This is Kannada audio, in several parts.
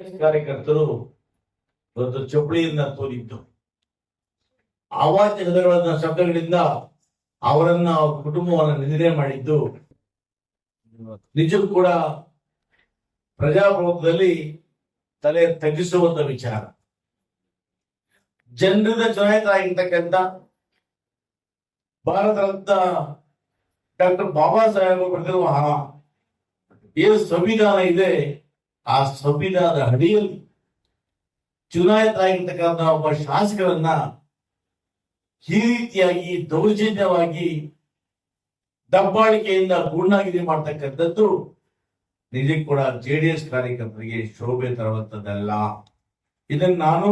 ಕಾರ್ಯಕರ್ತರು ಒಂದು ಚಪ್ಪಡಿಯಿಂದ ತೋರಿದ್ದು ಅವಾಚ್ಯ ಶಬ್ದಗಳಿಂದ ಅವರನ್ನ ಅವ್ರ ಕುಟುಂಬವನ್ನು ನಿಂದನೆ ಮಾಡಿದ್ದು ನಿಜಕ್ಕೂ ಕೂಡ ಪ್ರಜಾಪ್ರಭುತ್ವದಲ್ಲಿ ತಲೆ ತಗ್ಗಿಸುವಂತ ವಿಚಾರ. ಜನರಿಂದ ಚುನಾಯಿತರಾಗಿರ್ತಕ್ಕಂಥ ಭಾರತ ರತ್ನ ಡಾಕ್ಟರ್ ಬಾಬಾ ಸಾಹೇಬ್ ಬರೆದಿರುವ ಏನು ಸಂವಿಧಾನ ಇದೆ, ಆ ಸಂವಿಧಾನದ ಅಡಿಯಲ್ಲಿ ಚುನಾಯಿತರಾಗಿರ್ತಕ್ಕಂಥ ಒಬ್ಬ ಶಾಸಕರನ್ನ ಈ ರೀತಿಯಾಗಿ ದೌರ್ಜನ್ಯವಾಗಿ ದಬ್ಬಾಳಿಕೆಯಿಂದ ಗೂಂಡಾಗಿರಿ ಮಾಡ್ತಕ್ಕಂಥದ್ದು ನಿಜಕ್ಕೂ ಕೂಡ ಜೆಡಿಎಸ್ ಕಾರ್ಯಕರ್ತರಿಗೆ ಶೋಭೆ ತರುವಂತದ್ದಲ್ಲ. ಇದನ್ನು ನಾನು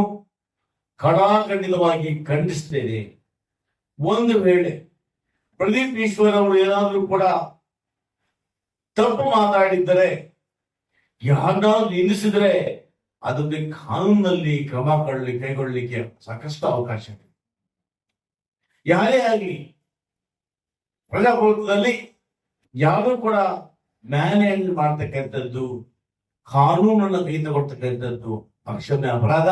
ಖಡಾಖಂಡಿತವಾಗಿ ಖಂಡಿಸ್ತೇನೆ. ಒಂದು ವೇಳೆ ಪ್ರದೀಪ್ ಈಶ್ವರ್ ಅವರು ಏನಾದರೂ ಕೂಡ ತಪ್ಪು ಮಾತಾಡಿದ್ದರೆ, ಯಾರನ್ನಾದ್ರೂ ನಿಲ್ಲಿಸಿದ್ರೆ ಅದಕ್ಕೆ ಕಾನೂನಲ್ಲಿ ಕ್ರಮ ಕೈಗೊಳ್ಳಲಿಕ್ಕೆ ಸಾಕಷ್ಟು ಅವಕಾಶ ಇದೆ. ಯಾರೇ ಆಗಲಿ ಪ್ರಜಾಪ್ರಭುತ್ವದಲ್ಲಿ ಯಾರು ಕೂಡ ಮ್ಯಾನ್ ಹ್ಯಾಂಡಲ್ ಮಾಡ್ತಕ್ಕಂಥದ್ದು, ಕಾನೂನನ್ನು ಕೈ ತಗೊಳ್ತಕ್ಕಂಥದ್ದು ಅಕ್ಷಮ್ಯ ಅಪರಾಧ.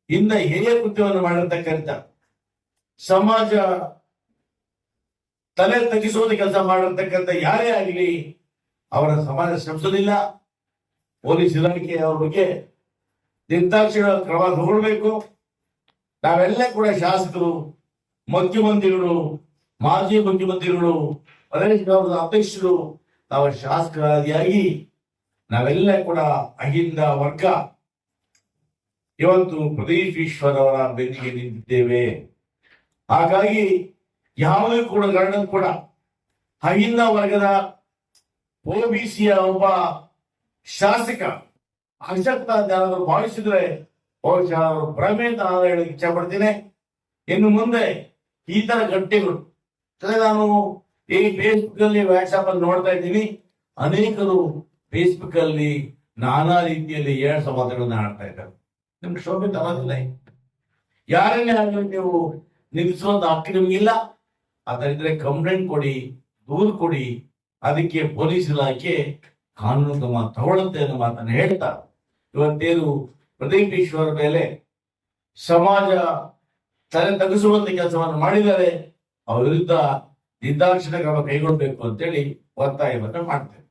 ಇಂದ ಹಿರಿಯ ಕೃತ್ಯವನ್ನು ಮಾಡಿರ್ತಕ್ಕಂಥ ಸಮಾಜ ತಲೆ ತಗ್ಗಿಸುವುದು ಕೆಲಸ ಮಾಡಿರ್ತಕ್ಕಂಥ ಯಾರೇ ಆಗಲಿ ಅವರ ಸಮಾಜ ಶ್ರಮಿಸೋದಿಲ್ಲ. ಪೊಲೀಸ್ ಇಲಾಖೆ ಅವರ ಬಗ್ಗೆ ನಿರ್ದಾಕ್ಷಿಣ್ಯ ಕ್ರಮ ತಗೊಳ್ಬೇಕು. ನಾವೆಲ್ಲ ಕೂಡ ಶಾಸಕರು, ಮುಖ್ಯಮಂತ್ರಿಗಳು, ಮಾಜಿ ಮುಖ್ಯಮಂತ್ರಿಗಳು, ಪ್ರದೇಶ ಅಧ್ಯಕ್ಷರು, ನಾವು ಶಾಸಕರಾದಿಯಾಗಿ ನಾವೆಲ್ಲ ಕೂಡ ಅಹಿಂದ ವರ್ಗ ಇವತ್ತು ಪ್ರದೀಪ್ ಈಶ್ವರ್ ಅವರ ಬೆನ್ನಿಗೆ ನಿಂತಿದ್ದೇವೆ. ಹಾಗಾಗಿ ಯಾವುದೇ ಕೂಡ ಕಾರಣ ಕೂಡ ಅಹಿಂದ ವರ್ಗದ OBCಯ ಒಬ್ಬ ಶಾಸಕ ಅಶಕ್ತ ಯಾರಾದರೂ ಭಾವಿಸಿದ್ರೆ ಬಹುಶಃ ಅವರು ಭ್ರಮೆ ಅಂತ ನಾನು ಹೇಳಕ್ಕೆ ಇಚ್ಛೆ ಪಡ್ತೀನಿ. ಇನ್ನು ಮುಂದೆ ಈ ತರ ಘಟನೆಗಳು, ನಾನು ಈ ಫೇಸ್ಬುಕ್ ಅಲ್ಲಿ, ವಾಟ್ಸ್ಆಪ್ ಅಲ್ಲಿ ನೋಡ್ತಾ ಇದ್ದೀನಿ, ಅನೇಕರು ಫೇಸ್ಬುಕ್ ಅಲ್ಲಿ ನಾನಾ ರೀತಿಯಲ್ಲಿ ಸಂವಾದಗಳನ್ನ ಆಡ್ತಾ ಇದ್ದಾರೆ. ನಿಮ್ಗೆ ಶೋಭೆ ತಗೋದಿಲ್ಲ. ಯಾರನ್ನೇ ಆಗಲಿ ನೀವು ನಿಲ್ಲಿಸುವಂತ ಹಕ್ಕು ನಿಮ್ಗಿಲ್ಲ. ಅದರಿದ್ರೆ ಕಂಪ್ಲೇಂಟ್ ಕೊಡಿ, ದೂರು ಕೊಡಿ, ಅದಕ್ಕೆ ಪೊಲೀಸ್ ಇಲಾಖೆ ಕಾನೂನು ಕ್ರಮ ತಗೊಳ್ಳುತ್ತೆ ಅನ್ನೋ ಮಾತನ್ನು ಹೇಳ್ತಾ, ಇವತ್ತೇನು ಪ್ರದೀಪ್ ಈಶ್ವರ್ ಮೇಲೆ ಸಮಾಜ ತಲೆ ತಗ್ಗಿಸುವಂತ ಕೆಲಸವನ್ನು ಮಾಡಿದ್ದಾರೆ, ಅವರ ವಿರುದ್ಧ ನಿರ್ದಾಕ್ಷಿಣ್ಯ ಕ್ರಮ ಕೈಗೊಳ್ಳಬೇಕು ಅಂತೇಳಿ ಒತ್ತಾಯವನ್ನು ಮಾಡ್ತೇವೆ.